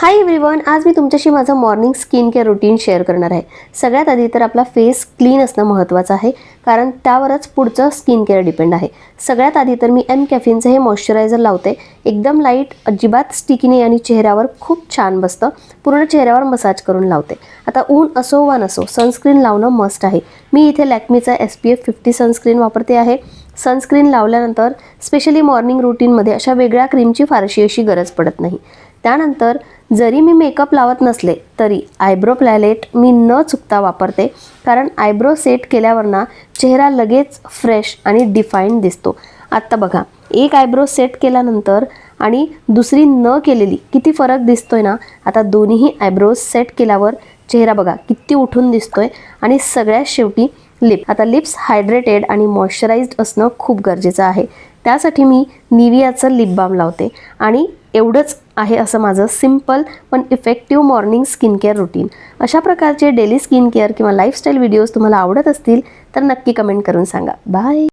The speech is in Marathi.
हाय एव्हरीवन, आज मी तुमच्याशी माझं morning skin care routine share करणार आहे। सगळ्यात आधी तर आपला फेस क्लीन असणं महत्त्वाचं आहे, कारण त्यावरच पुढचं स्किन केअर डिपेंड आहे। सगळ्यात आधी तर मी एम कॅफीनचं हे मॉइश्चरायझर लावते। एकदम लाईट, अजिबात स्टिकी नाही आणि चेहऱ्यावर खूप छान बसतं। पूर्ण चेहऱ्यावर मसाज करून लावते। आता ऊन असो वा नसो, सनस्क्रीन लावणं मस्ट आहे। मी इथे लॅक्मीचा SPF 50 सनस्क्रीन वापरते आहे। सनस्क्रीन लावल्यानंतर स्पेशली मॉर्निंग रूटीनमध्ये अशा वेगळ्या क्रीमची फारशी अशी गरज पडत नाही। त्यानंतर जरी मी मेकअप लावत नसले तरी आयब्रो पॅलेट मी न चुकता वापरते, कारण आयब्रो सेट केल्यावर ना चेहरा लगेच फ्रेश आणि डिफाईन दिसतो। आता बघा, एक आयब्रो सेट केल्यानंतर आणि दुसरी न केलेली किती फरक दिसतोय ना। आता दोन्ही आयब्रोज सेट केल्यावर चेहरा बघा किती उठून दिसतोय। आणि सगळ्यात शेवटी आता लिप्स हायड्रेटेड आणि मॉइश्चराइज्ड असणं खूप गरजेचं आहे। त्यासाठी मी निवियाचं लिप बाम लावते आणि एवढंच आहे असं माझं सिंपल पण effective morning skin care routine. अशा प्रकारचे डेली स्किन केअर किंवा लाईफस्टाईल व्हिडिओज तुम्हाला आवडत असतील तर नक्की कमेंट करून सांगा। बाय।